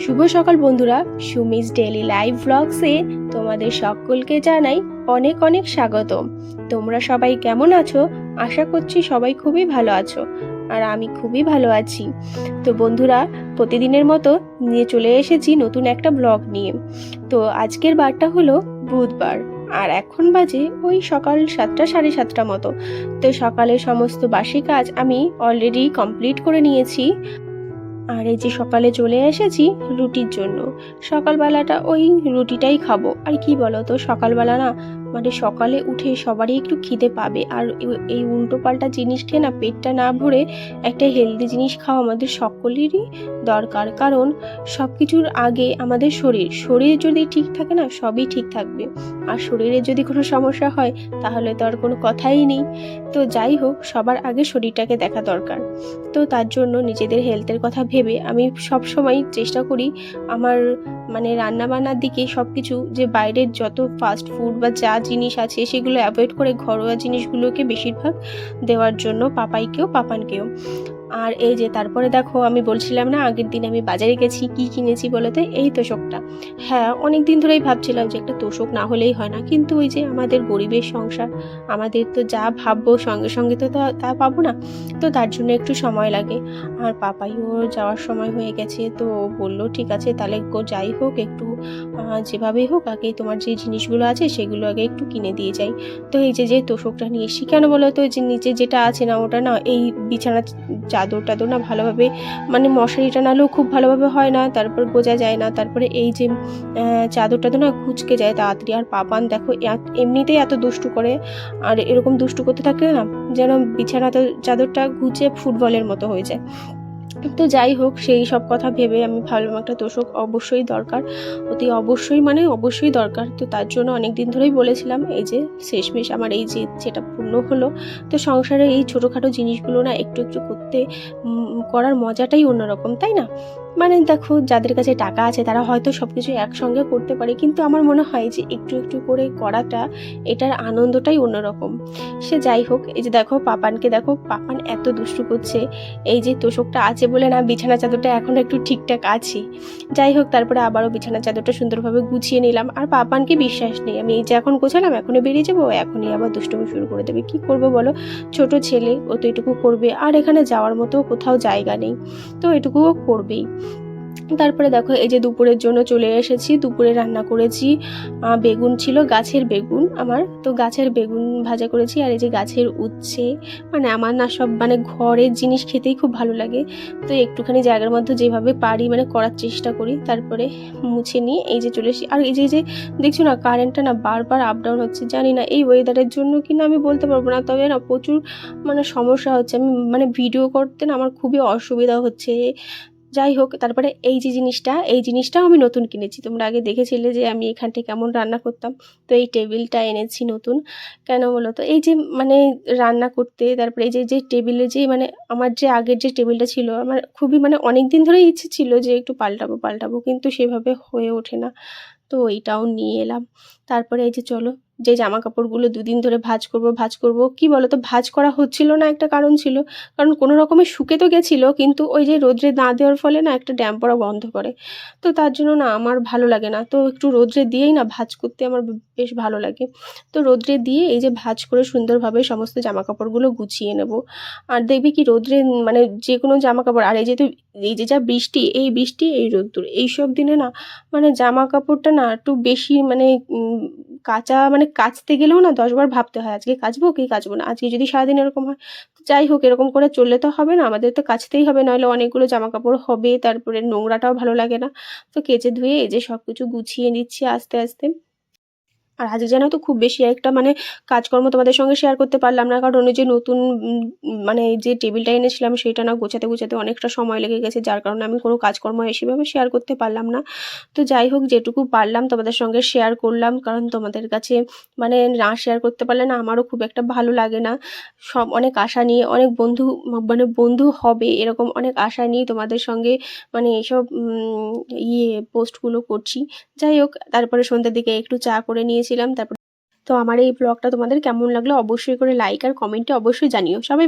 শুভ সকাল বন্ধুরা, Sumi's daily live ব্লগসে তোমাদের সকলকে জানাই অনেক অনেক স্বাগতম। তোমরা সবাই কেমন আছো? আশা করছি সবাই খুবই ভালো আছো, আর আমি খুবই ভালো আছি। তো বন্ধুরা, প্রতিদিনের মতো নিয়ে চলে এসেছি নতুন একটা ব্লগ নিয়ে। তো আজকের বারটা হলো বুধবার, আর এখন বাজে ওই সকাল 7টা 7:30 মতো। তো সকালে সমস্ত বাসি কাজ আমি অলরেডি কমপ্লিট করে নিয়েছি। আর এই যে সকালে চলে এসেছি রুটির জন্য। সকালবেলাটা ওই রুটিটাই খাবো। আর কি বলো তো, সকালবেলা না মানে সকালে উঠে সবারই একটু খিদে পাবে, আর এই উল্টো পাল্টা জিনিস খেয়ে না পেটটা না ভরে একটা হেলদি জিনিস খাওয়া আমাদের সকলেরই দরকার। কারণ সব কিছুর আগে আমাদের শরীর যদি ঠিক থাকে না, সবই ঠিক থাকবে। আর শরীরের যদি কোনো সমস্যা হয় তাহলে তো আর কোনো কথাই নেই। তো যাই হোক, সবার আগে শরীরটাকে দেখা দরকার। তো তার জন্য নিজেদের হেলথের কথা ভেবে আমি সব সময় চেষ্টা করি আমার মানে রান্নাবান্নার দিকে সব কিছু, যে বাইরের যত ফাস্ট ফুড বা যা জিনিস আছে সেগুলো অ্যাভয়েড করে ঘরোয়া জিনিসগুলোকে বেশিরভাগ দেওয়ার জন্য পাপানকেও। আর এই যে তারপরে দেখো, আমি বলছিলাম না আগের দিন আমি বাজারে গেছি, কি কিনেছি বলো তো? এই তোষকটা। হ্যাঁ, অনেক দিন ধরেই ভাবছিলাম যে একটা তোষক না হলেই হয় না, কিন্তু ওই যে আমাদের গরিবের সংসার, আমাদের তো যা ভাববো সঙ্গে সঙ্গে তো তা পাবো না। তো তার জন্য একটু সময় লাগে। আর পাপাইও যাওয়ার সময় হয়ে গেছে, তো বললো ঠিক আছে তাহলে যাই হোক একটু যেভাবেই হোক আগে তোমার যে জিনিসগুলো আছে সেগুলো আগে একটু কিনে দিয়ে যাই। তো এই যে তোষকটা নিয়ে এসি, কেন বলো তো? যে নিচে যেটা আছে না, ওটা না এই বিছানা চাদর টাদর না ভালোভাবে মানে মশারিটা নালেও খুব ভালোভাবে হয় না, তারপর গোজা যায় না, তারপরে এই যে চাদর টাদর না কুঁচকে যায় তাড়াতাড়ি। আর পাপান দেখো এমনিতেই এত দুষ্টু করে, আর এরকম দুষ্টু করতে থাকলে না যেন বিছানা চাদরটা ঘুচে ফুটবলের মতো হয়ে যায়। তো যাই হোক, সেই সব কথা ভেবে আমি ভাবলাম একটা তোষক অবশ্যই দরকার, অতি অবশ্যই মানে অবশ্যই দরকার। তো তার জন্য অনেক দিন ধরেই বলেছিলাম, এই যে শেষমেশ আমার এই যে যেটা পূর্ণ হলো। তো সংসারে এই ছোটোখাটো জিনিসগুলো না একটু একটু করতে করার মজাটাই অন্যরকম, তাই না? মানে দেখো, যাদের কাছে টাকা আছে তারা হয়তো সব কিছু একসঙ্গে করতে পারে, কিন্তু আমার মনে হয় যে একটু একটু করে করাটা, এটার আনন্দটাই অন্যরকম। সে যাই হোক, এই যে দেখো পাপানকে দেখো, পাপান এত দুষ্টু করছে। এই যে তোষকটা আছে বলে না বিছানা চাদরটা এখন একটু ঠিকঠাক আছে। যাই হোক, তারপরে আবারও বিছানা চাদরটা সুন্দরভাবে গুছিয়ে নিলাম। আর পাপানকে বিশ্বাস নেই, আমি এই যে এখন গোছালাম এখনই বেরিয়ে যাবো, এখনই আবার দুষ্টুমি শুরু করে দেবে। কি করবো বলো, ছোট ছেলে, ও তো এটুকু করবে। আর এখানে যাওয়ার মতো কোথাও জায়গা নেই, তো এটুকুও করবেই। তারপরে দেখো, এই যে দুপুরের জন্য চলে এসেছি। দুপুরে রান্না করেছি বেগুন ছিল, গাছের বেগুন আমার, তো গাছের বেগুন ভাজা করেছি। আর এই যে গাছের উচ্ছে, মানে আমার না সব মানে ঘরের জিনিস খেতেই খুব ভালো লাগে। তো একটুখানি জায়গার মধ্যে যেভাবে পারি মানে করার চেষ্টা করি। তারপরে মুছে নিয়ে এই যে চলে এসেছি। আর এই যে দেখছো না, কারেন্টটা না বারবার আপ ডাউন হচ্ছে। জানি না এই ওয়েদারের জন্য কি না, আমি বলতে পারবো না, তবে না প্রচুর মানে সমস্যা হচ্ছে। আমি মানে ভিডিও করতে না আমার খুবই অসুবিধা হচ্ছে। যাই হোক, তারপরে এই জিনিসটাও আমি নতুন কিনেছি। তোমরা আগে দেখেছিলে যে আমি এখানটায় কেমন রান্না করতাম। তো এই টেবিলটা এনেছি নতুন। কেন বলো তো? এই যে মানে রান্না করতে, তারপরে এই যে টেবিলে যে মানে আমার যে আগের যে টেবিলটা ছিল, আমার খুবই মানে অনেক দিন ধরেই ইচ্ছে ছিল যে একটু পাল্টাবো, কিন্তু সেভাবে হয়ে ওঠে না। তো এইটাও নিয়ে এলাম। তারপরে এই যে চলো, যে জামা কাপড়গুলো দুদিন ধরে ভাঁজ করব, কি বলো তো, ভাঁজ করা হচ্ছিল না, একটা কারণ ছিল। কারণ কোনো রকমে শুকে তো গেছিলো, কিন্তু ওই যে রোদ্রে না দেওয়ার ফলে না একটা ড্যাম্প পড়া বন্ধ করে। তো তার জন্য না আমার ভালো লাগে না, তো একটু রোদ্রে দিয়েই না ভাঁজ করতে আমার বেশ ভালো লাগে। তো রোদ্রে দিয়ে এই যে ভাঁজ করে সুন্দরভাবে সমস্ত জামা কাপড়গুলো গুছিয়ে নেব। আর দেখবি কি রোদ্রে মানে যে কোনো জামা কাপড়, আর এই যে যা বৃষ্টি, এই রোদ্দুর, এইসব দিনে না মানে জামা কাপড়টা না একটু বেশি মানে মানে কাচতে গেলেও না 10 বার ভাবতে হয়, আজকে কাচবো কি কাচবো না, আজকে যদি সারাদিন এরকম হয়। তো যাই হোক, এরকম করে চললে তো হবে না, আমাদের তো কাচতেই হবে, নইলে অনেকগুলো জামা কাপড় হবে, তারপরে নোংরাটাও ভালো লাগে না। তো কেচে ধুয়ে এই যে সব কিছু গুছিয়ে নিচ্ছি আস্তে আস্তে। আর আজকে জানো তো খুব বেশি একটা মানে কাজকর্ম তোমাদের সঙ্গে শেয়ার করতে পারলাম না, কারণ ওই যে নতুন মানে যে টেবিলটা এনেছিলাম সেটা না গোছাতে অনেকটা সময় লেগে গেছে, যার কারণে আমি কোনো কাজকর্ম সেভাবে শেয়ার করতে পারলাম না। তো যাই হোক, যেটুকু পারলাম তোমাদের সঙ্গে শেয়ার করলাম, কারণ তোমাদের কাছে মানে না শেয়ার করতে পারলে না আমারও খুব একটা ভালো লাগে না। সব অনেক আশা নিয়ে, অনেক বন্ধু হবে এরকম অনেক আশা নিয়ে তোমাদের সঙ্গে মানে এইসব পোস্টগুলো করছি। যাই হোক, তারপরে সন্ধ্যার দিকে একটু চা করে নিয়েছিলাম। তারপর তো আমার এই ব্লগটা তোমাদের কেমন লাগলো অবশ্যই করে লাইক আর কমেন্টে অবশ্যই জানিও। সবাই